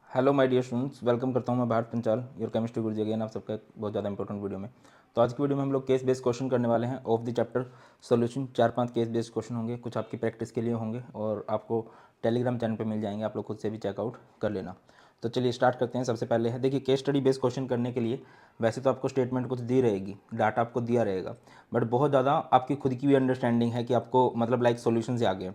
Hello my dear students, welcome करता हूं मैं Bharat Panchal your chemistry guruji again आप सबका एक बहुत ज़्यादा इंपॉर्टेंट वीडियो में। तो आज की वीडियो में हम लोग केस बेस्ड क्वेश्चन करने वाले हैं of the chapter solution. 4-5 case based question होंगे, कुछ आपकी प्रैक्टिस के लिए होंगे और आपको टेलीग्राम चैनल पे मिल जाएंगे, आप लोग खुद से भी चेकआउट कर लेना। तो चलिए स्टार्ट करते हैं। सबसे पहले है, देखिए, केस स्टडी बेस्ड क्वेश्चन करने के लिए वैसे तो आपको स्टेटमेंट कुछ दी रहेगी, डाटा आपको दिया रहेगा, बट बहुत ज़्यादा आपकी खुद की भी अंडरस्टैंडिंग है कि आपको मतलब लाइक सोल्यूशन से आगे।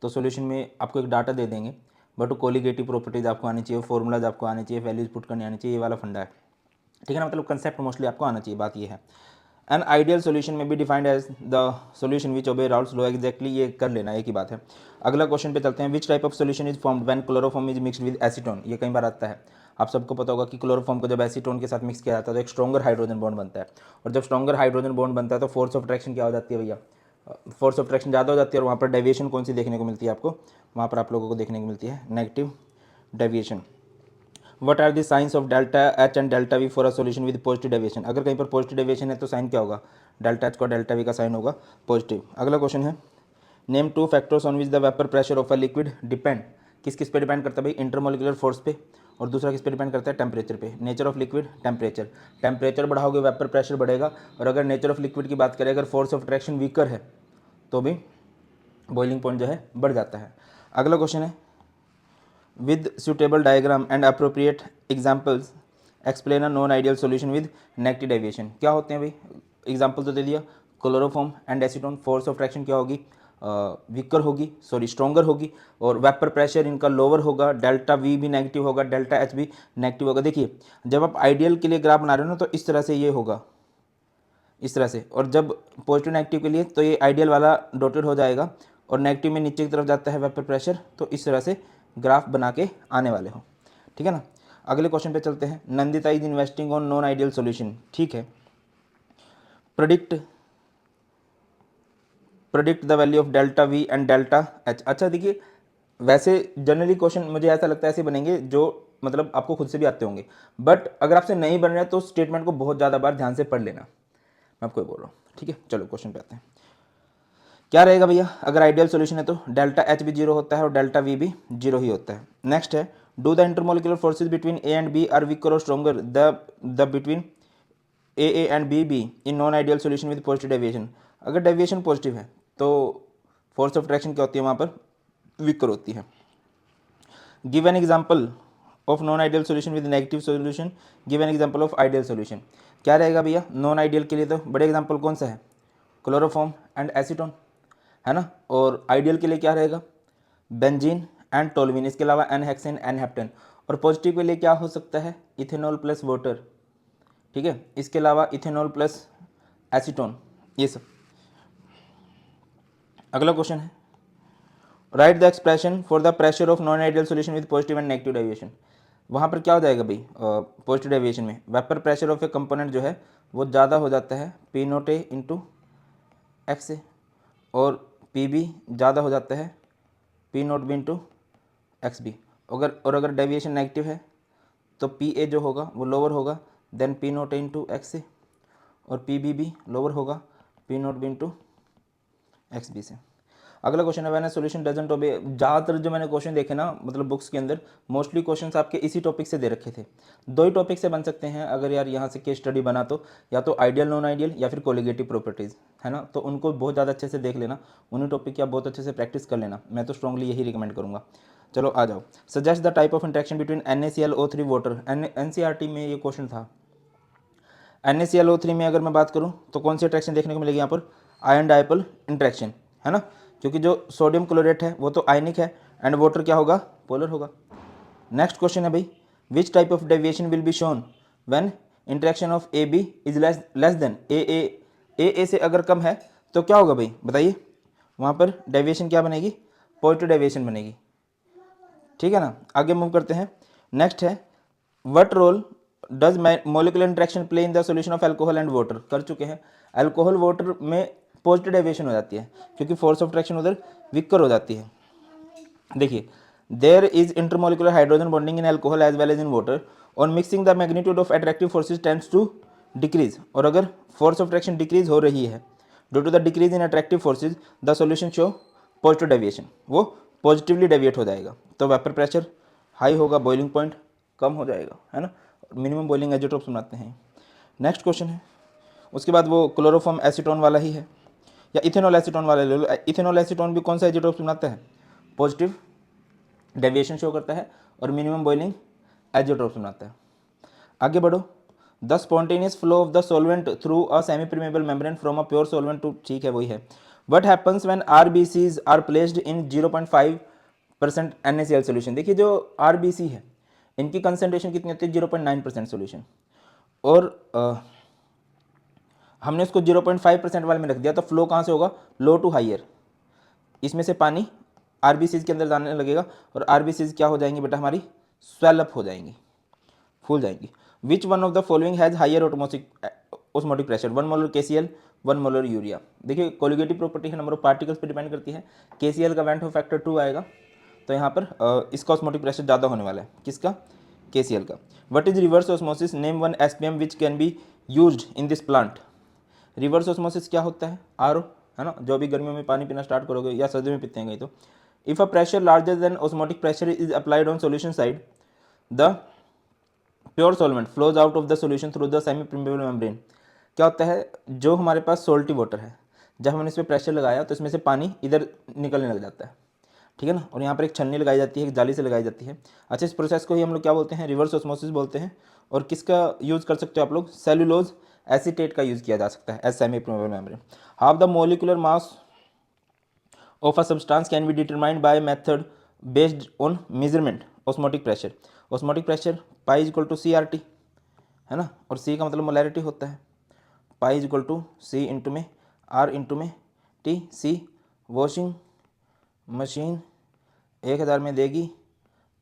तो सोल्यूशन में आपको एक डाटा दे देंगे, बट कोलिगेटिव प्रॉपर्टीज आपको आनी चाहिए, फॉर्मूलाज आपको आने चाहिए, वैल्यूज पुट करनी आनी चाहिए, ये वाला फंडा है। ठीक है ना, मतलब कंसेप्ट मोस्टली आपको आना चाहिए। बात ये है, एन आइडियल सोल्यूशन में भी defined as the solution which obey Raoult's law exactly, ये कर लेना, एक ही बात है। अगला क्वेश्चन पे चलते हैं। विच type of solution is formed when chloroform is mixed with acetone. ये कई बार आता है, आप सबको पता होगा कि क्लोरोफॉर्म को जब एसीटोन के साथ मिक्स किया जाता है तो एक स्ट्रॉन्गर हाइड्रोजन बॉन्ड बनता है, और जब स्ट्रॉन्गर हाइड्रोजन बॉन्ड बनता है तो फोर्स ऑफ अट्रैक्शन क्या हो जाती है भैया, फोर्स ऑफ अट्रैक्शन ज़्यादा हो जाती है, और वहाँ पर डेविएशन कौन सी देखने को मिलती है आपको, वहाँ पर आप लोगों को देखने को मिलती है negative deviation. What are the signs of delta H and delta V for a solution with positive deviation. अगर कहीं पर पॉजिटिव डेविएशन है तो साइन क्या होगा, डेल्टा एच का डेल्टा वी का साइन होगा पॉजिटिव। अगला क्वेश्चन है, name two factors on which the vapour pressure of a liquid depend. किस किस पे डिपेंड करता है भाई, इंटरमोलिकुलर फोर्स पे, और दूसरा किस पे डिपेंड करता है, टेम्परेचर पे। Nature of liquid, temperature, temperature बढ़ाओगे वेपर प्रेशर बढ़ेगा, और अगर नेचर ऑफ लिक्विड की बात करें, अगर फोर्स ऑफ अट्रैक्शन वीकर है तो भी बॉइलिंग पॉइंट जो है बढ़ जाता है। अगला क्वेश्चन है, with suitable diagram and appropriate examples explain a non ideal solution with negative deviation। क्या होते हैं भाई, एग्जाम्पल तो दे दिया, chloroform and acetone, force of traction क्या होगी, वीकर होगी, सॉरी स्ट्रॉन्गर होगी, और वेपर प्रेशर इनका लोअर होगा, डेल्टा वी भी नेगेटिव होगा, डेल्टा एच भी नेगेटिव होगा। देखिए, जब आप आइडियल के लिए ग्राफ बना रहे हो ना तो इस तरह से ये होगा, इस तरह से, और जब पॉजिटिव नेगेटिव के लिए तो ये आइडियल वाला डॉटेड हो जाएगा, और नेगेटिव में नीचे की तरफ जाता है वेपर प्रेशर, तो इस तरह से ग्राफ बना के आने वाले हो। ठीक है ना, अगले क्वेश्चन पे चलते हैं। Nandita is investigating on non ideal solution. ठीक है, predict predict the value of delta V and delta H. अच्छा देखिए, वैसे जनरली क्वेश्चन मुझे ऐसा लगता है ऐसे बनेंगे जो मतलब आपको खुद से भी आते होंगे, बट अगर आपसे नहीं बन रहे तो स्टेटमेंट को बहुत ज़्यादा बार ध्यान से पढ़ लेना, मैं आपको ये बोल रहा हूँ। ठीक है, चलो क्वेश्चन पे आते हैं। क्या रहेगा भैया, अगर आइडियल सॉल्यूशन है तो डेल्टा एच भी जीरो होता है और डेल्टा वी भी जीरो ही होता है। नेक्स्ट है, do the intermolecular forces between A and B are weaker और stronger the between A and B in non ideal solution with positive deviation. अगर डेविएशन पॉजिटिव है तो फोर्स ऑफ अट्रैक्शन क्या होती है, वहाँ पर वीकर होती है। Give an example of non ideal solution with negative solution, give an example of ideal solution. क्या रहेगा भैया, नॉन आइडियल के लिए तो बड़े एग्जाम्पल कौन सा है, क्लोरोफॉर्म एंड एसीटोन, है ना, और आइडियल के लिए क्या रहेगा, बेंजीन एंड टोल्यूइन, इसके अलावा एन हेक्सेन एन हेप्टेन, और पॉजिटिव के लिए क्या हो सकता है, इथेनॉल प्लस वाटर। ठीक है, इसके अलावा इथेनॉल प्लस एसीटोन, ये सब। अगला क्वेश्चन है, write the expression for the pressure of non ideal solution with positive and negative deviation. वहाँ पर क्या हो जाएगा भाई, पॉजिटिव डेविएशन में vapour pressure of A component जो है वो ज़्यादा हो जाता है P naught A into X A, और पी बी ज़्यादा हो जाता है P naught B into X B. अगर डेविएशन नेगेटिव है तो पी ए जो होगा वो लोअर होगा then P naught A into X A, और पी बी भी लोअर होगा P naught B into X B से। अगला क्वेश्चन है, व्हेन सॉल्यूशन डजंट ओबे। ज़्यादातर जो मैंने क्वेश्चन देखे ना, मतलब बुक्स के अंदर मोस्टली क्वेश्चंस आपके इसी टॉपिक से दे रखे थे। दो ही टॉपिक से बन सकते हैं अगर यार यहाँ से केस स्टडी बना तो, या तो आइडियल नॉन आइडियल या फिर कोलिगेटिव प्रॉपर्टीज़, है ना, तो उनको बहुत ज़्यादा अच्छे से देख लेना, उन्हीं टॉपिक की आप बहुत अच्छे से प्रैक्टिस कर लेना, मैं तो स्ट्रांगली यही रिकमेंड करूँगा। चलो आ जाओ, suggest the type of interaction between NaClO3 water. NCERT में ये क्वेश्चन था। NaClO3 में अगर मैं बात करूँ तो कौन सी अट्रैक्शन देखने को मिलेगी यहाँ पर, आयन डायपोल इंट्रैक्शन, है ना, क्योंकि जो सोडियम क्लोरेट है वो तो आयनिक है, एंड वाटर क्या होगा, पोलर होगा। नेक्स्ट क्वेश्चन है भाई, which type of deviation will be shown when interaction of A B is less than A से अगर कम है तो क्या होगा भाई, बताइए, वहाँ पर डेविएशन क्या बनेगी, पॉजिटिव डेविएशन बनेगी। ठीक है ना, आगे मूव करते हैं। नेक्स्ट है, what role does molecular interaction play in the solution of alcohol and water. कर चुके हैं, अल्कोहल वाटर में पॉजिटिव डेविएशन हो जाती है क्योंकि फोर्स ऑफ अट्रैक्शन उधर वीकर हो जाती है। देखिए, there is intermolecular hydrogen bonding in alcohol as well as in water, on mixing the magnitude of attractive forces tends to decrease. और अगर फोर्स ऑफ अट्रैक्शन डिक्रीज हो रही है due to the decrease in attractive forces the solution show positive deviation, वो positively deviate हो जाएगा। तो vapour pressure high होगा, बॉइलिंग पॉइंट कम हो जाएगा, है ना, मिनिमम बॉइलिंग एजोट्रोप्स बनाते हैं। नेक्स्ट क्वेश्चन है, उसके बाद वो क्लोरोफॉर्म एसीटोन वाला ही है या इथेनॉल एसीटोन वाला ले लो। इथेनॉल एसीटोन भी कौन सा एजोट्रोप्स बनाता है, पॉजिटिव डेविएशन शो करता है और मिनिमम बॉइलिंग एजोट्रोप्स बनाता है। आगे बढ़ो, the spontaneous flow of the solvent through a semi permeable membrane from a pure solvent to, ठीक है वही है। What happens when RBCs are placed in 0.5% NaCl solution. देखिए जो आरबीसी है इनकी कंसंट्रेशन कितनी होती है, 0.9% सोल्यूशन, और हमने उसको 0.5% वाले में रख दिया, तो फ्लो कहाँ से होगा, लो टू हाइयर। इसमें से पानी आरबीसीज के अंदर जाने लगेगा और आरबीसीज क्या हो जाएंगी बेटा, हमारी स्वेलअप हो जाएंगी, फूल जाएंगी। Which one of the following has higher osmotic pressure, 1 molar KCl 1 molar urea. देखिए कोलिगेटिव प्रॉपर्टी है, नंबर ऑफ पार्टिकल्स पर डिपेंड करती है। KCl का वेंट फैक्टर 2 आएगा, तो यहाँ पर इसका ऑस्मोटिक प्रेशर ज़्यादा होने वाला है, किसका, KCl का। What is reverse osmosis, name one SPM which can be used in this plant. Reverse osmosis क्या होता है, RO, है ना, जो भी गर्मियों में पानी पीना स्टार्ट करोगे या सर्दियों में पीते हैं कहीं, तो if a pressure larger than osmotic pressure is applied on solution side, the pure solvent flows out of the solution through the semi permeable membrane. क्या होता है, जो हमारे पास सोल्टी वाटर है, जब हमने इस पर प्रेशर लगाया तो इसमें से पानी इधर निकलने लग जाता है, ठीक है ना, और यहाँ पर एक छन्नी लगाई जाती है, एक जाली से लगाई जाती है। अच्छा, इस प्रोसेस को ही हम लोग क्या बोलते हैं, रिवर्स ऑस्मोसिस बोलते हैं। और किसका यूज़ कर सकते हो आप लोग, सेलुलोज एसीटेट का यूज़ किया जा सकता है as semi permeable membrane. Half the molecular mass of a substance can be determined by method based on measurement osmotic pressure। osmotic pressure pi equal to CRT, है ना, और C का मतलब मोलैरिटी होता है, pi equal to C into में R into में T। C washing machine 1000 में देगी,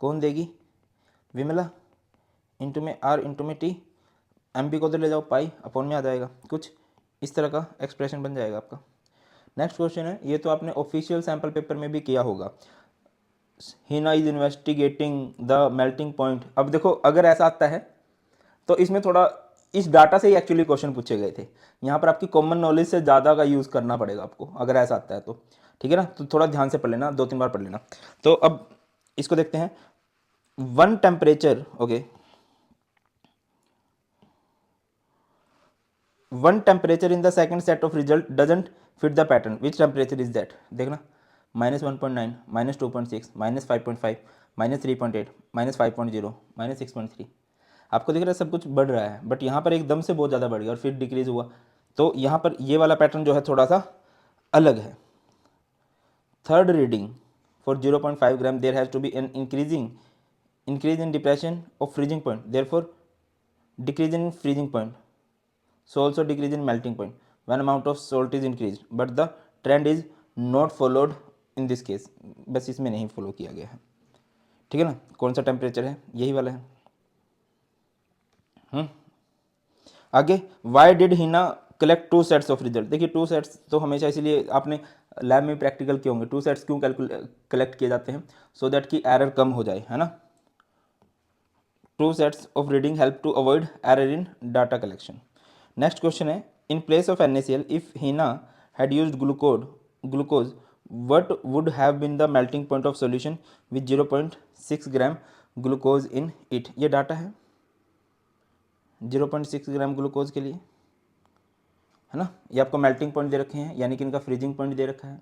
कौन देगी, विमला, इंटू में R इंटू में T, MB को उधर ले जाओ, पाई अपॉन में आ जाएगा, कुछ इस तरह का एक्सप्रेशन बन जाएगा आपका। नेक्स्ट क्वेश्चन है, ये तो आपने ऑफिशियल सैंपल पेपर में भी किया होगा, Hina is investigating the melting point. अब देखो अगर ऐसा आता है तो इसमें थोड़ा इस डाटा से ही एक्चुअली क्वेश्चन पूछे गए थे, यहाँ पर आपकी कॉमन नॉलेज से ज़्यादा का यूज़ करना पड़ेगा आपको अगर ऐसा आता है तो, ठीक है ना, तो थोड़ा ध्यान से पढ़ लेना, 2-3 बार पढ़ लेना। तो अब इसको देखते हैं, one temperature, okay, one temperature in the second set of result doesn't fit the pattern, which temperature is that. देखना, -1.9, -2.6, -5.5, -3.8, -5.0, -6.3। आपको दिख रहा है सब कुछ बढ़ रहा है, बट यहाँ पर एकदम से बहुत ज़्यादा बढ़ गया और फिर डिक्रीज हुआ, तो यहाँ पर ये वाला पैटर्न जो है थोड़ा सा अलग है। Third reading for 0.5 gram there has to be an increase in depression of freezing point, therefore decrease in freezing point, so also decrease in melting point when amount of salt is increased, but the trend is not followed in this case। बस इसमें नहीं follow किया गया है, ठीक है ना। कौन सा टेम्परेचर है, यही वाला है। आगे, why did Hina collect 2 sets of result. देखिए 2 सेट्स तो हमेशा, इसीलिए आपने लैब में प्रैक्टिकल किए होंगे, 2 सेट्स क्यों कलेक्ट किए जाते हैं, सो दैट की एरर कम हो जाए, है ना। 2 sets of reading help to avoid error in data collection. Next question है, in place of NaCl if Hina had used glucose what would have been the melting point of solution with 0.6 gram glucose in it. ये data है 0.6 gram glucose के लिए, है ना। ये आपको melting point दे रखे हैं, यानी कि इनका फ्रीजिंग पॉइंट दे रखा है,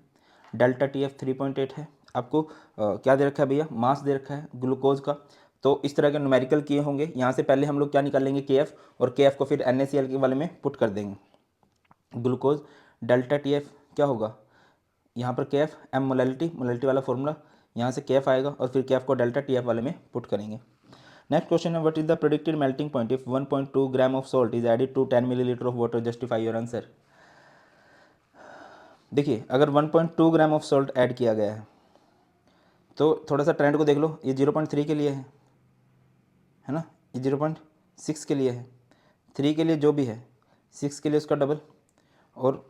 डेल्टा TF 3.8 है। आपको क्या दे रखा है भैया, मास दे रखा है ग्लूकोज का। तो इस तरह के न्यूमेरिकल किए होंगे, यहाँ से पहले हम लोग क्या निकाल लेंगे, KF, और KF को फिर NaCl के वाले में पुट कर देंगे। ग्लूकोज डेल्टा TF क्या होगा, यहाँ पर KF M मोलैलिटी वाला फॉर्मूला, यहाँ से KF आएगा और फिर KF को डेल्टा TF वाले में पुट करेंगे। नेक्स्ट क्वेश्चन है, what is the predicted melting point if 1.2 gram of salt is added to 10 millilitre of water, justify your answer. देखिए अगर 1.2 ग्राम ऑफ सॉल्ट ऐड किया गया है तो थोड़ा सा ट्रेंड को देख लो, ये 0.3 के लिए है ना, ये 0.6 के लिए है, 3 के लिए जो भी है, 6 के लिए उसका डबल, और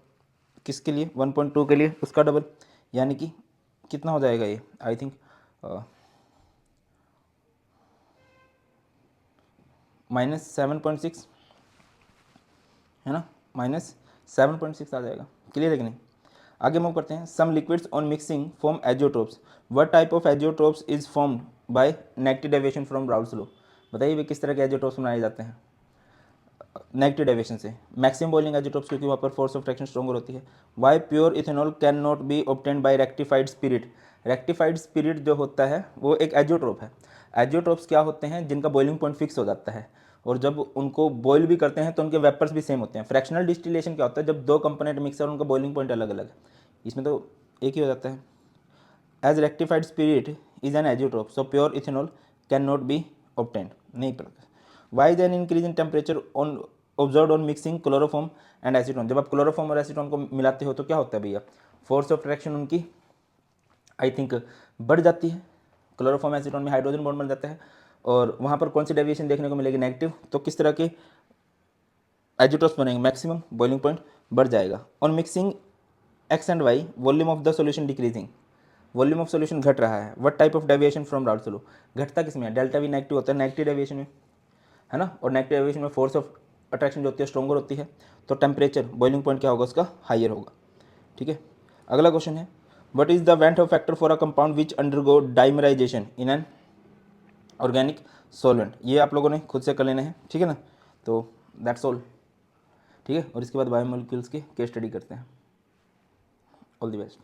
किसके लिए 1.2 के लिए उसका डबल, यानी कि कितना हो जाएगा ये, आई थिंक -7.6, है ना, -7.6 आ जाएगा। क्लियर है कि नहीं। आगे मूव करते हैं, some liquids on mixing form azeotropes, what type of azeotropes is formed by negative deviation from Raoult's law. बताइए वे किस तरह के एजियोट्रोप्स बनाए जाते हैं? नेगेटिव डेविएशन से। मैक्सिमम बॉइलिंग एजियोट्रोप्स, क्योंकि वहाँ पर फोर्स ऑफ फ्रैक्शन स्ट्रॉन्गर होती है। Why pure ethanol can not be obtained by rectified spirit? Rectified spirit जो होता है वो एक एजियोट्रोप है। एजियोट्रोप्स क्या होते हैं? जिनका बॉइलिंग पॉइंट फिक्स हो जाता है, और जब उनको बॉयल भी करते हैं तो उनके वेपर्स भी सेम होते हैं। फ्रैक्शनल डिस्टिलेशन क्या होता है? जब दो कंपोनेंट मिक्स है उनका बॉइलिंग पॉइंट अलग अलग है, इसमें तो एक ही हो जाता है। As rectified spirit is an azeotrope, so pure ethanol can not be obtained. नहीं पता। Why is an increase in temperature on observe on mixing chloroform and acetone? जब आप क्लोरोफॉर्म और एसीटोन को मिलाते हो तो क्या होता है भैया? फोर्स ऑफ फ्रैक्शन उनकी आई थिंक बढ़ जाती है। क्लोरोफॉर्म एसीटोन में हाइड्रोजन बॉन्ड बन जाता है, और वहाँ पर कौन सी डेविएशन देखने को मिलेगी? नेगेटिव। तो किस तरह के एजियोट्रोप्स बनेंगे? मैक्सिमम बॉइलिंग पॉइंट बढ़ जाएगा। On mixing X and Y volume of the solution decreasing, volume of solution घट रहा है। What type of deviation from Raoult's law? घटता किस में है? डेल्टा वी नेगेटिव होता है नेगेटिव डेविएशन में, है ना। और नेगेटिव डेविएशन में फोर्स ऑफ अट्रैक्शन जो होती है स्ट्रॉन्गर होती है, तो टेम्परेचर बॉइलिंग पॉइंट क्या होगा उसका? हायर होगा। ठीक है। अगला क्वेश्चन है, what is the went of factor for a compound which undergo dimerisation in an organic solvent? ये आप लोगों ने खुद से कर लेना है, ठीक है ना। तो दैट्स ऑल, ठीक है। और इसके बाद बायोमोलिक्यूल्स की केस स्टडी करते हैं। All the best.